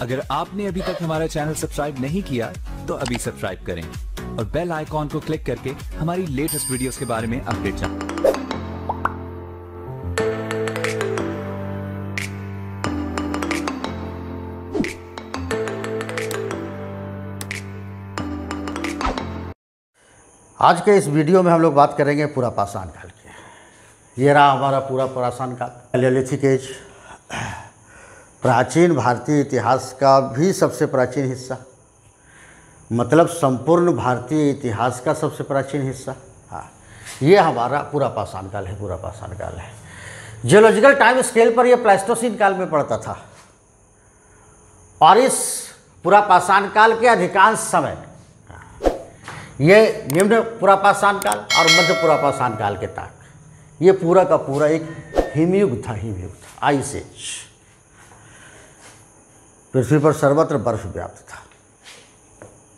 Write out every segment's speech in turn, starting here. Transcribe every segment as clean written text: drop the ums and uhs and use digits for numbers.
अगर आपने अभी तक हमारा चैनल सब्सक्राइब नहीं किया तो अभी सब्सक्राइब करें और बेल आइकॉन को क्लिक करके हमारी लेटेस्ट वीडियोस के बारे में अपडेट जानें। आज के इस वीडियो में हम लोग बात करेंगे पूरा पाषाण काल की। ये रहा हमारा पूरा पाषाण काल, पैलियोलिथिक एज, प्राचीन भारतीय इतिहास का भी सबसे प्राचीन हिस्सा, मतलब संपूर्ण भारतीय इतिहास का सबसे प्राचीन हिस्सा। हाँ, ये हमारा पूरा पाषाण काल है, पूरा पाषाण काल है। जियोलॉजिकल टाइम स्केल पर यह प्लास्टोसीन काल में पड़ता था और इस पूरा पाषाण काल के अधिकांश समय ये निम्न पुरा पाषाण काल और मध्य पुरा पाषाण काल के तक ये पूरा का पूरा एक हिमयुग था, हिमयुग था, आइस एज। पृथ्वी पर सर्वत्र बर्फ व्याप्त था,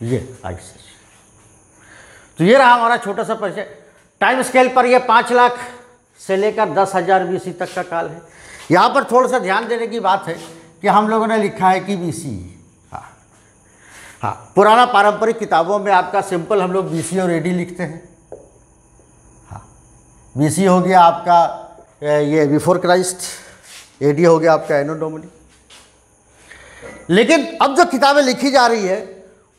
ये आइस एज। तो ये रहा हमारा छोटा सा परिचय। टाइम स्केल पर ये 5 लाख से लेकर 10,000 BC तक का काल है। यहाँ पर थोड़ा सा ध्यान देने की बात है कि हम लोगों ने लिखा है कि BC। हाँ, पुराना पारंपरिक किताबों में आपका सिंपल हम लोग BC और AD लिखते हैं। हाँ, BC हो गया आपका ये बिफोर क्राइस्ट, AD हो गया आपका एनो डोमिनी। लेकिन अब जो किताबें लिखी जा रही है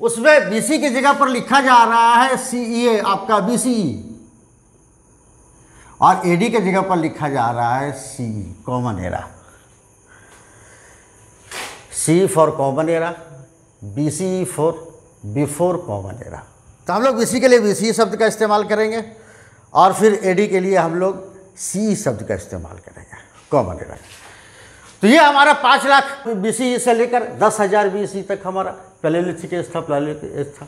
उसमें BC की जगह पर लिखा जा रहा है CE आपका BCE और AD की जगह पर लिखा जा रहा है CE common era. C for common era, BCE for before common era. तो हम लोग BC के लिए BCE शब्द का इस्तेमाल करेंगे और फिर AD के लिए हम लोग CE शब्द का इस्तेमाल करेंगे, कॉमन एरा। तो ये हमारा 5 लाख BCE से लेकर 10,000 BC तक हमारा पैलियोलिथिक एज था, पैलियोलिथिक एज था।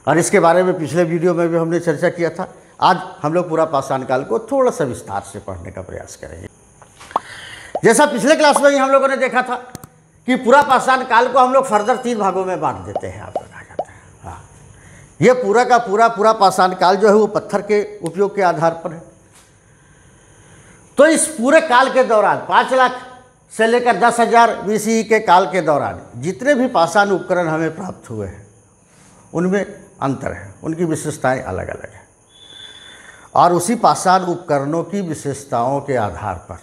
और इसके बारे में पिछले वीडियो में भी हमने चर्चा किया था। आज हम लोग पूरा पाषाण काल को थोड़ा सा विस्तार से पढ़ने का प्रयास करेंगे। जैसा पिछले क्लास में ही हम लोगों ने देखा था कि पूरा पाषाण काल को हम लोग फर्दर 3 भागों में बांट देते हैं, आपको कहा जाता है। हाँ, ये पूरा का पूरा पाषाण काल जो है वो पत्थर के उपयोग के आधार पर है। तो इस पूरे काल के दौरान 5 लाख से लेकर 10,000 BCE के काल के दौरान जितने भी पाषाण उपकरण हमें प्राप्त हुए हैं उनमें अंतर है, उनकी विशेषताएं अलग अलग हैं। और उसी पाषाण उपकरणों की विशेषताओं के आधार पर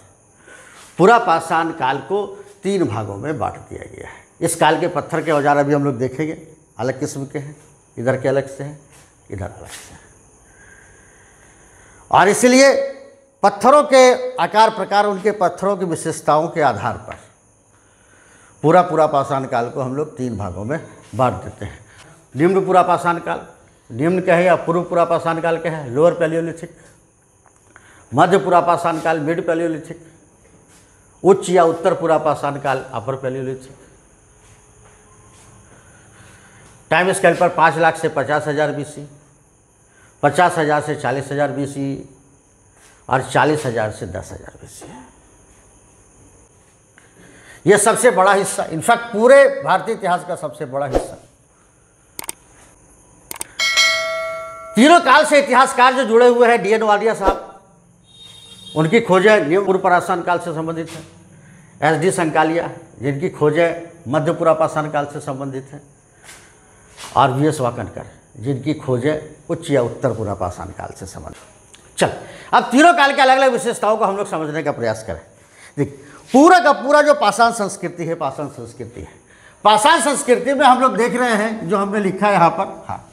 पूरा पाषाण काल को 3 भागों में बांट दिया गया है। इस काल के पत्थर के औजार अभी हम लोग देखेंगे, अलग किस्म के हैं, इधर के अलग से हैं, इधर अलग से हैं। और इसलिए पत्थरों के आकार प्रकार, उनके पत्थरों की विशेषताओं के आधार पर पूरा पाषाण काल को हम लोग 3 भागों में बांट देते हैं। निम्न पूरा पाषाण काल, निम्न कहे या पूर्व पूरा पाषाण काल कहे, लोअर पैलियोलिथिक। मध्य पूरा पाषाण काल, मिड पैलियोलिथिक। उच्च या उत्तर पूरा पाषाण काल, अपर पैलियोलिथिक। टाइम स्केल पर 5 लाख से 50,000 BC, 50,000 से 40,000 BC और 40,000 से 10,000 BC। यह सबसे बड़ा हिस्सा, इनफैक्ट पूरे भारतीय इतिहास का सबसे बड़ा हिस्सा। तीनों काल से इतिहासकार जो जुड़े हुए हैं, DN वालिया साहब, उनकी खोजें निम्न पूर्व पाषाण काल से संबंधित है। SD संकालिया, जिनकी खोजें मध्य पूरा पाषाण काल से संबंधित है। और VS वाकनकर, जिनकी खोजें उच्च या उत्तर पूरा पाषाण काल से संबंधित। चल, अब तीनों काल के अलग अलग विशेषताओं को हम लोग समझने का प्रयास करें। देखिए, पूरा का पूरा जो पाषाण संस्कृति है, पाषाण संस्कृति है, पाषाण संस्कृति में हम लोग देख रहे हैं जो हमने लिखा है यहाँ पर। हाँ,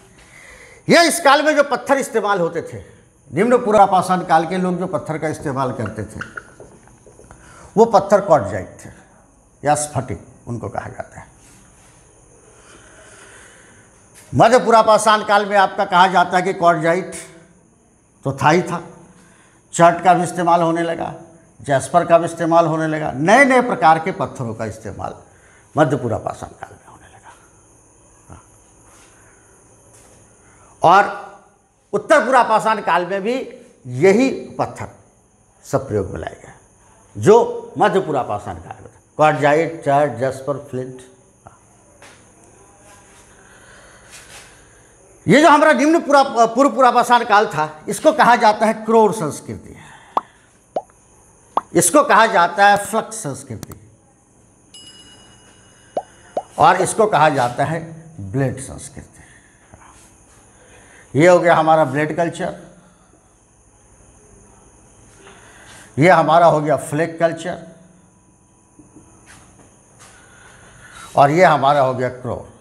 यह इस काल में जो पत्थर इस्तेमाल होते थे, निम्न पूरा पाषाण काल के लोग जो पत्थर का इस्तेमाल करते थे वो पत्थर क्वार्टजाइट थे या स्फटिक उनको कहा जाता है। मध्य पूरा पाषाण काल में आपका कहा जाता है कि क्वार्टजाइट तो था ही था, चर्ट का भी इस्तेमाल होने लगा, जैस्पर का भी इस्तेमाल होने लगा, नए नए प्रकार के पत्थरों का इस्तेमाल मध्य पूरा पाषाण काल में होने लगा। और उत्तर पूरा पाषाण काल में भी यही पत्थर सब प्रयोग में लाए गए जो मध्य पूरा पाषाण काल में था। Quartzite, chert, jasper, flint. ये जो हमारा निम्न पूर्व पूरा पाषाण काल था, इसको कहा जाता है क्रोर संस्कृति, इसको कहा जाता है फ्लक्स संस्कृति। और इसको कहा जाता है ब्लेड संस्कृति। ये हो गया हमारा ब्लेड कल्चर, ये हमारा हो गया फ्लैग कल्चर, और ये हमारा हो गया क्रोर।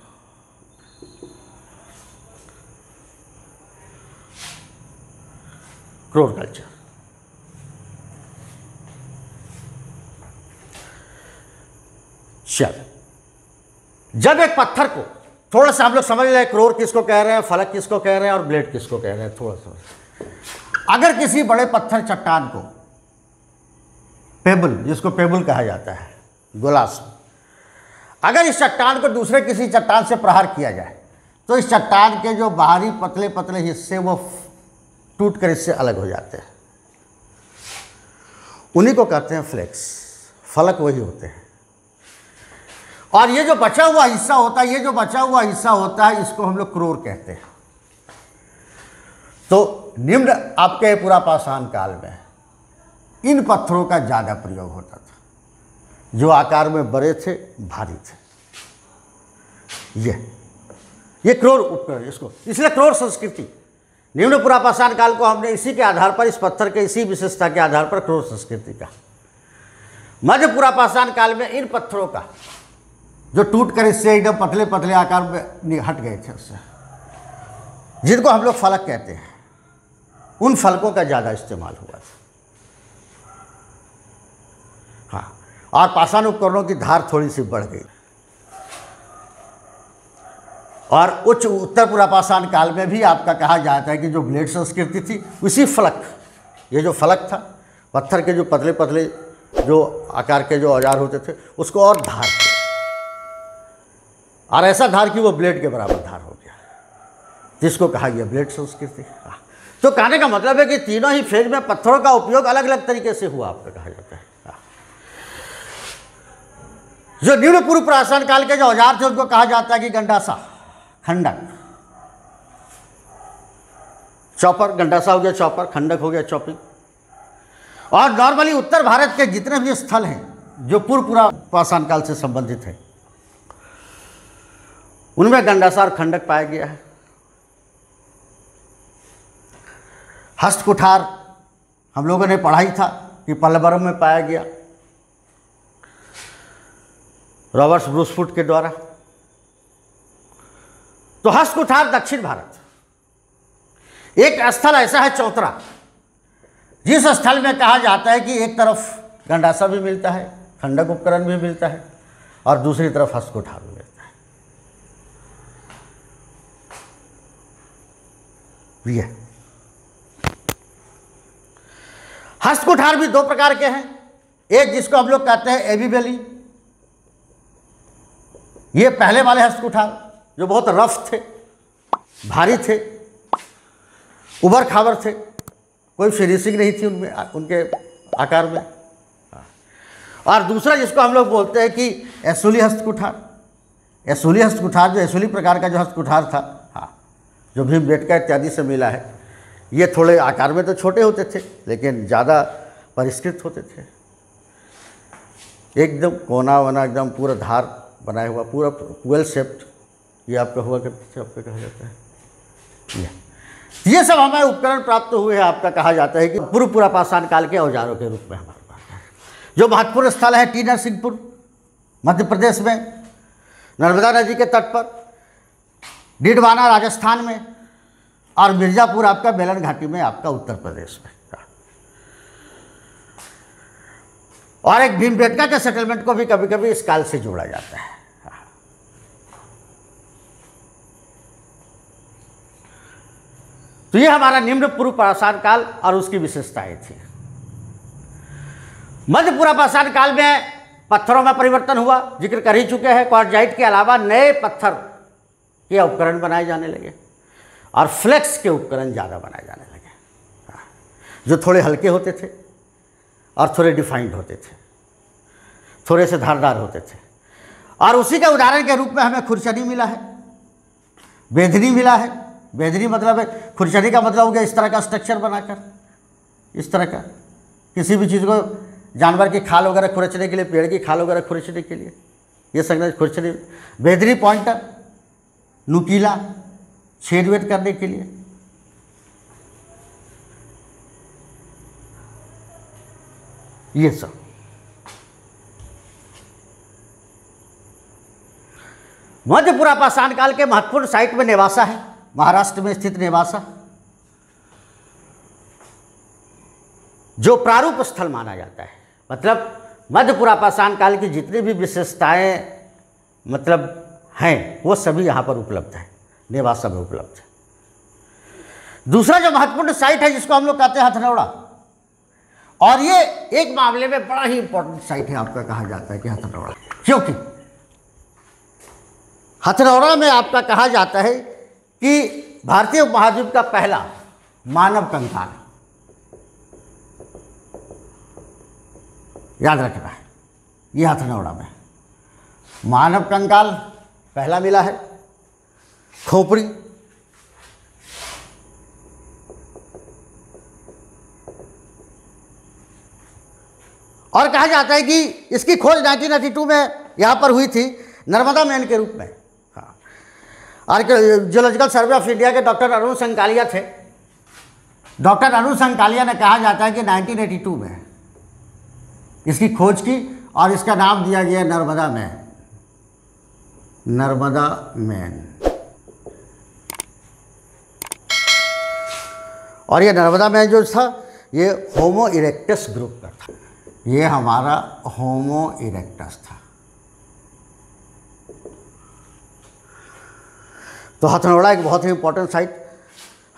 क्रोर कल्चर। चल, जब एक पत्थर को थोड़ा सा हम लोग समझ रहे हैं क्रोर किसको कह रहे हैं, फलक किसको कह रहे हैं और ब्लेड किसको कह रहे हैं, थोड़ा सा। अगर किसी बड़े पत्थर चट्टान को, पेबल जिसको पेबल कहा जाता है गोलास, अगर इस चट्टान को दूसरे किसी चट्टान से प्रहार किया जाए तो इस चट्टान के जो बाहरी पतले पतले हिस्से वो टूट कर इससे अलग हो जाते हैं। उन्हीं को कहते हैं फ्लेक्स, फलक वही होते हैं। और ये जो बचा हुआ हिस्सा होता है, ये जो बचा हुआ हिस्सा होता है, इसको हम लोग क्रोर कहते हैं। तो निम्न आपके पुरापाषाण काल में इन पत्थरों का ज़्यादा प्रयोग होता था, जो आकार में बड़े थे, भारी थे। ये क्रोर उपकरण, इसको इसलिए क्रोर संस्कृति, निम्न पुरापाषाण काल को हमने इसी के आधार पर, इस पत्थर के इसी विशेषता के आधार पर क्रोर संस्कृति का। मध्य पुरापाषाण काल में इन पत्थरों का जो टूट कर इससे एकदम पतले पतले आकार में हट गए थे उससे, जिनको हम लोग फलक कहते हैं, उन फलकों का ज़्यादा इस्तेमाल हुआ था। हाँ, और पाषाण उपकरणों की धार थोड़ी सी बढ़ गई। और उच्च उत्तर पुरापाषाण काल में भी आपका कहा जाता है कि जो ब्लेड संस्कृति थी, उसी फलक, ये जो फलक था, पत्थर के जो पतले पतले जो आकार के जो औजार होते थे, उसको और धार किया, और ऐसा धार कि वो ब्लेड के बराबर धार हो गया, जिसको कहा गया ब्लेड संस्कृति। तो कहने का मतलब है कि तीनों ही फेज में पत्थरों का उपयोग अलग अलग तरीके से हुआ, आपका कहा जाता है। जो निम्न पूर्व प्राचीन काल के जो औजार थे, उनको कहा जाता है कि गंडासा, खंडक। चॉपर, गंडासा हो गया चॉपर, खंडक हो गया चॉपिंग। और नॉर्मली उत्तर भारत के जितने भी स्थल हैं जो पूर्व पुरापाषाण काल से संबंधित हैं, उनमें गंडासा और खंडक पाया गया है। हस्त कुठार हम लोगों ने पढ़ा ही था कि पल्लवरम में पाया गया, रॉबर्ट्स ब्रूसफुट के द्वारा। तो हस्त कुठार दक्षिण भारत। एक स्थल ऐसा है चौतरा, जिस स्थल में कहा जाता है कि एक तरफ गंडासा भी मिलता है, खंडक उपकरण भी मिलता है, और दूसरी तरफ हस्त कुठार भी मिलता है। ये हस्त कुठार भी दो प्रकार के हैं। एक जिसको हम लोग कहते हैं एबी वैली, ये पहले वाले हस्त कुठार जो बहुत रफ थे, भारी थे, उबर खाबर थे, कोई फिनिशिंग नहीं थी उनमें, उनके आकार में। और दूसरा जिसको हम लोग बोलते हैं कि एसोली हस्त कुठार। एसोली हस्त कुठार जो एसोली प्रकार का जो हस्त कुठार था, हाँ, जो भीमबेटका इत्यादि से मिला है, ये थोड़े आकार में तो छोटे होते थे, लेकिन ज़्यादा परिष्कृत होते थे। एकदम कोना वना, एकदम पूरा धार बनाया हुआ, पूरा वेल शेप्ड, ये आपका हुआ करते थे, आपका कहा जाता है। ये सब हमें उपकरण प्राप्त हुए हैं, आपका कहा जाता है कि पूर्व पुरापाषाण काल के औजारों के रूप में हमारे पास है। जो महत्वपूर्ण स्थल है टी नरसिंहपुर मध्य प्रदेश में, नर्मदा नदी के तट पर, डीडवाना राजस्थान में, और मिर्ज़ापुर आपका बेलन घाटी में, आपका उत्तर प्रदेश में। और एक भीमबेटका के सेटलमेंट को भी कभी कभी इस काल से जोड़ा जाता है। तो ये हमारा निम्न पूर्व पुरापाषाण काल और उसकी विशेषताएं थी। मध्य पुरापाषाण काल में पत्थरों में परिवर्तन हुआ, जिक्र कर ही चुके हैं। क्वार्टजाइट के अलावा नए पत्थर के उपकरण बनाए जाने लगे, और फ्लेक्स के उपकरण ज़्यादा बनाए जाने लगे, जो थोड़े हल्के होते थे और थोड़े डिफाइंड होते थे, थोड़े से धारदार होते थे। और उसी के उदाहरण के रूप में हमें खुरचनी मिला है, बेधनी मिला है। बेधनी मतलब है, खुरचनी का मतलब हो गया इस तरह का स्ट्रक्चर बनाकर, इस तरह का, किसी भी चीज़ को, जानवर की खाल वगैरह खुरचने के लिए, पेड़ की खाल वगैरह खुरचने के लिए, ये संज्ञा खुरचनी। बेदरी पॉइंटर, नुकीला, छेदवेद करने के लिए। ये सब मध्य पुरापाषाण काल के महत्वपूर्ण साइट में नेवासा है, महाराष्ट्र में स्थित नेवासा, जो प्रारूप स्थल माना जाता है। मतलब मध्य पुरापाषाण काल की जितनी भी विशेषताएं मतलब हैं वो सभी यहाँ पर उपलब्ध है, नेवासा में उपलब्ध है। दूसरा जो महत्वपूर्ण साइट है जिसको हम लोग कहते हैं हथनौड़ा, और ये एक मामले में बड़ा ही इंपॉर्टेंट साइट है आपका, कहा जाता है कि हथनौड़ा, क्योंकि हथनौड़ा में आपका कहा जाता है कि भारतीय उपमहाद्वीप का पहला मानव कंकाल, याद रखना है, ये हथनौड़ा में मानव कंकाल पहला मिला है। खोपड़ी, और कहा जाता है कि इसकी खोज 1982 में यहाँ पर हुई थी नर्मदा मैन के रूप में। हाँ, आर्कियोलॉजिकल सर्वे ऑफ इंडिया के डॉक्टर अरुण संकालिया थे। डॉक्टर अरुण संकालिया ने कहा जाता है कि 1982 में इसकी खोज की और इसका नाम दिया गया नर्मदा मैन। नर्मदा मैन, और ये नर्मदा मैन जो था ये होमो इरेक्टस ग्रुप का था। ये हमारा होमो इरेक्टस था। तो हथनौड़ा एक बहुत ही इंपॉर्टेंट साइट।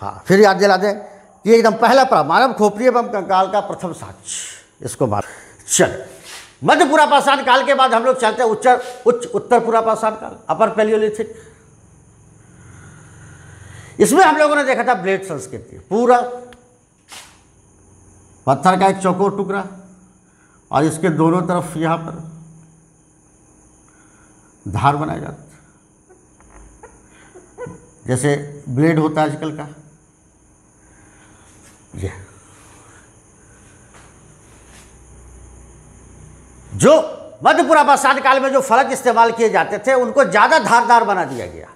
हाँ, फिर याद दिला दें कि एकदम पहला मानव खोपड़ी एवं कंकाल का प्रथम साक्ष्य, इसको मान चल। मध्य पुरापाषाण काल के बाद हम लोग चलते हैं उच्च उत्तर पुरापाषाण काल, अपर पैलियोलिथिक। इसमें हम लोगों ने देखा था ब्लेड संस्कृति, पूरा पत्थर का एक चौकोर टुकड़ा और इसके दोनों तरफ यहाँ पर धार बनाया जाता था, जैसे ब्लेड होता है आजकल का। ये जो मध्य पुरापाषाण काल में जो फलक इस्तेमाल किए जाते थे उनको ज्यादा धारदार बना दिया गया,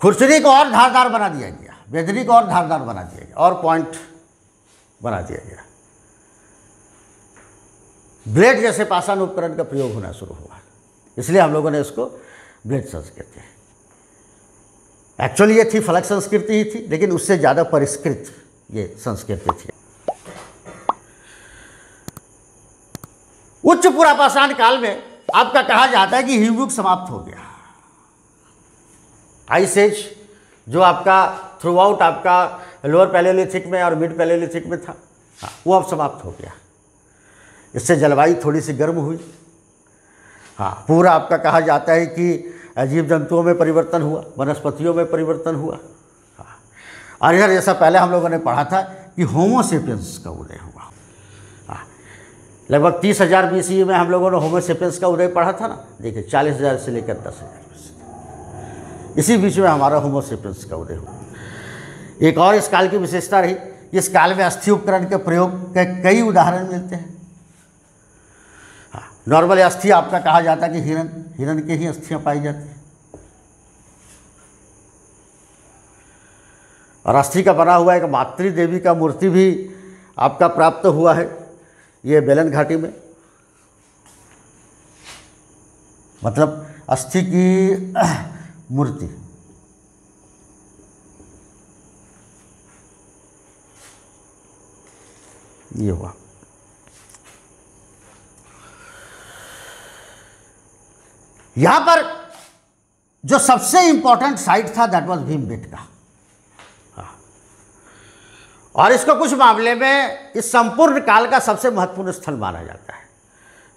खुरचनी को और धारदार बना दिया गया, बेदरी को और धारदार बना दिया गया, और पॉइंट बना दिया गया। ब्लेड जैसे पाषाण उपकरण का प्रयोग होना शुरू हुआ, इसलिए हम लोगों ने इसको ब्लेड संस्कृति। एक्चुअली ये थी फलक संस्कृति ही थी, लेकिन उससे ज़्यादा परिष्कृत ये संस्कृति थी। उच्च पुरापाषाण काल में आपका कहा जाता है कि हिमयुग समाप्त हो गया। आइस एज जो आपका थ्रू आउट आपका लोअर पैलेयोलिथिक में और मिड पैलेयोलिथिक में था, वो अब समाप्त हो गया। इससे जलवायु थोड़ी सी गर्म हुई। हाँ, पूरा आपका कहा जाता है कि जीव जंतुओं में परिवर्तन हुआ, वनस्पतियों में परिवर्तन हुआ। हाँ, और इधर जैसा पहले हम लोगों ने पढ़ा था कि होमो सेपियंस का उदय हुआ। हाँ, लगभग 30,000 BCE में हम लोगों ने होमो सेपियंस का उदय पढ़ा था ना। देखिए 40,000 से लेकर 10,000, इसी बीच में हमारा होमो सेपियंस का उदय हुआ। एक और इस काल की विशेषता रही, इस काल में अस्थि उपकरण के प्रयोग के कई उदाहरण मिलते हैं। नॉर्मल अस्थि आपका कहा जाता है कि हिरण के ही अस्थियां पाई जाती हैं, और अस्थि का बना हुआ एक मातृ देवी का मूर्ति भी आपका प्राप्त हुआ है, ये बेलन घाटी में। मतलब अस्थि की मूर्ति। ये हुआ। यहां पर जो सबसे इंपॉर्टेंट साइट था दैट वाज भीमबेटका, और इसको कुछ मामले में इस संपूर्ण काल का सबसे महत्वपूर्ण स्थल माना जाता है।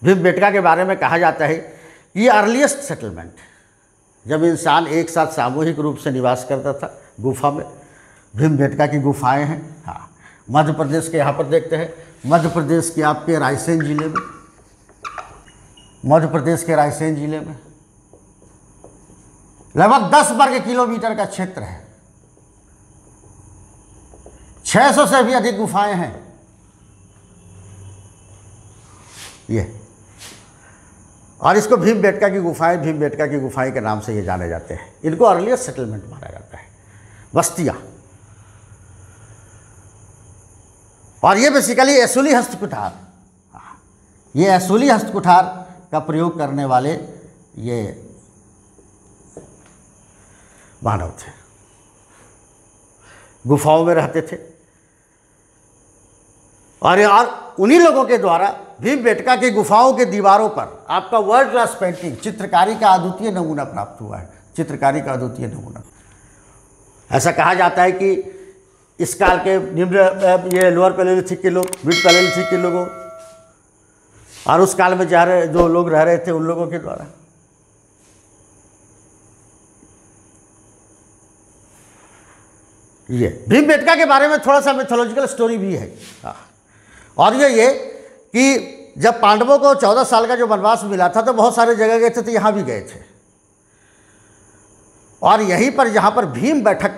भीमबेटका के बारे में कहा जाता है कि ये अर्लीस्ट सेटलमेंट, जब इंसान एक साथ सामूहिक रूप से निवास करता था गुफा में, भीमबेटका की गुफाएं हैं। हाँ, मध्य प्रदेश के यहाँ पर देखते हैं, मध्य प्रदेश के आपके रायसेन जिले में, मध्य प्रदेश के रायसेन जिले में लगभग 10 वर्ग किलोमीटर का क्षेत्र है, 600 से भी अधिक गुफाएं हैं। ये और इसको भीमबेटका की गुफाएं, भीमबेटका की गुफाएं के नाम से ये जाने जाते हैं। इनको अर्लियर सेटलमेंट माना जाता है, बस्तियाँ। और ये बेसिकली एसोली हस्तकुठार, ये एसोली हस्तकुठार का प्रयोग करने वाले ये मानव थे, गुफाओं में रहते थे। और यार उन्हीं लोगों के द्वारा भीमबेटका की गुफाओं के दीवारों पर आपका वर्ल्ड क्लास पेंटिंग, चित्रकारी का अद्वितीय नमूना प्राप्त हुआ है, चित्रकारी का अद्वितीय नमूना। ऐसा कहा जाता है कि इस काल के निम्न ये लोअर पैलेलिथिक के लोग, मिड पैलेलिथिक के लोगों और उस काल में जो लोग रह रहे थे उन लोगों के द्वारा ये भीमबेटका के बारे में थोड़ा सा मिथोलॉजिकल स्टोरी भी है। और ये कि जब पांडवों को 14 साल का जो वनवास मिला था तो बहुत सारे जगह गए थे, तो यहाँ भी गए थे। और यहीं पर जहाँ पर भीम बैठा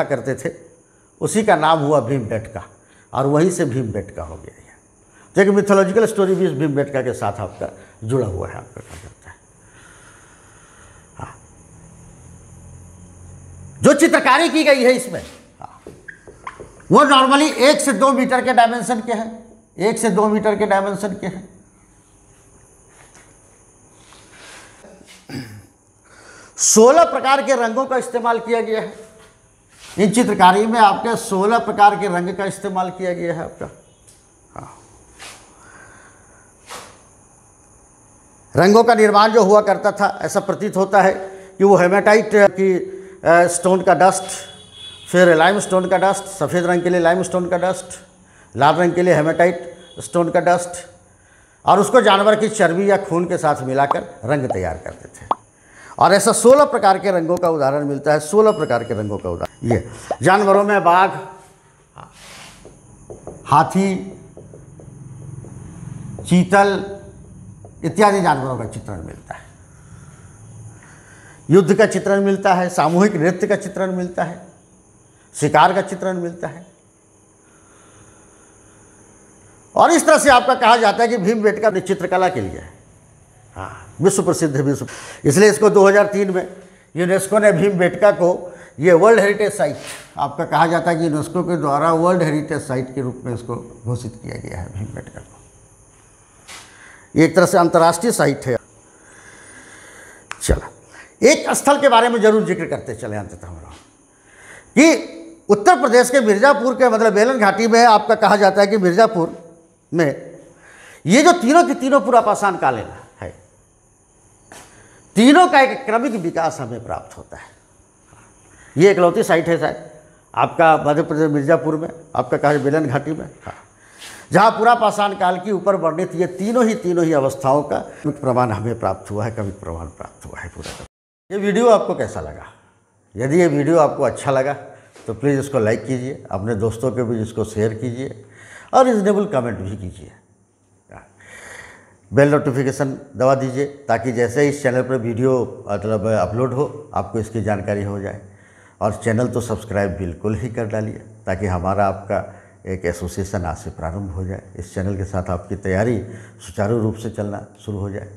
करते थे उसी का नाम हुआ भीमबेटका, और वहीं से भीमबेटका हो गया। तो एक मिथोलॉजिकल स्टोरी भी इस भीमबेटका के साथ आपका जुड़ा हुआ है, आपका कहा जाता है। हाँ, जो चित्रकारी की गई है इसमें, वो नॉर्मली 1 से 2 मीटर के डायमेंशन के हैं, 1 से 2 मीटर के डायमेंशन के हैं। 16 प्रकार के रंगों का इस्तेमाल किया गया है इन चित्रकारी में। आपके 16 प्रकार के रंग का इस्तेमाल किया गया है आपका। हाँ, रंगों का निर्माण जो हुआ करता था, ऐसा प्रतीत होता है कि वो हेमेटाइट की स्टोन का डस्ट, फिर लाइम स्टोन का डस्ट, सफ़ेद रंग के लिए लाइम स्टोन का डस्ट, लाल रंग के लिए हेमेटाइट स्टोन का डस्ट, और उसको जानवर की चर्बी या खून के साथ मिलाकर रंग तैयार करते थे। और ऐसा 16 प्रकार के रंगों का उदाहरण मिलता है, 16 प्रकार के रंगों का उदाहरण। ये जानवरों में बाघ, हाथी, चीतल इत्यादि जानवरों का चित्रण मिलता है। युद्ध का चित्रण मिलता है, सामूहिक नृत्य का चित्रण मिलता है, शिकार का चित्रण मिलता है। और इस तरह से आपका कहा जाता है कि भीमबेटका चित्रकला के लिए हाँ विश्व प्रसिद्ध है, विश्व। इसलिए इसको 2003 में यूनेस्को ने भीमबेटका को ये वर्ल्ड हेरिटेज साइट आपका कहा जाता है कि यूनेस्को के द्वारा वर्ल्ड हेरिटेज साइट के रूप में इसको घोषित किया गया है भीमबेटका को। ये एक तरह से अंतर्राष्ट्रीय साइट है। चला, एक स्थल के बारे में जरूर जिक्र करते चले अंततः हम लोग कि उत्तर प्रदेश के मिर्ज़ापुर के मतलब बेलन घाटी में आपका कहा जाता है कि मिर्ज़ापुर में ये जो तीनों की तीनों पूरा पाषाण कालीन है, तीनों का एक क्रमिक विकास हमें प्राप्त होता है। ये इकलौती साइट है शायद आपका मध्य प्रदेश मिर्ज़ापुर में, आपका कहा बेलन घाटी में, हाँ, जहाँ पूरा पाषाण काल की ऊपर वर्णित ये तीनों ही अवस्थाओं का प्रमाण हमें प्राप्त हुआ है, क्रमिक प्रमाण प्राप्त हुआ है पूरा। ये वीडियो आपको कैसा लगा? यदि ये वीडियो आपको अच्छा लगा तो प्लीज़ इसको लाइक कीजिए, अपने दोस्तों के बीच इसको शेयर कीजिए और रिजनेबल कमेंट भी कीजिए। बेल नोटिफिकेशन दबा दीजिए ताकि जैसे इस चैनल पर वीडियो मतलब अपलोड हो आपको इसकी जानकारी हो जाए। और चैनल तो सब्सक्राइब बिल्कुल ही कर डालिए ताकि हमारा आपका एक एसोसिएशन आज से प्रारंभ हो जाए। इस चैनल के साथ आपकी तैयारी सुचारू रूप से चलना शुरू हो जाए।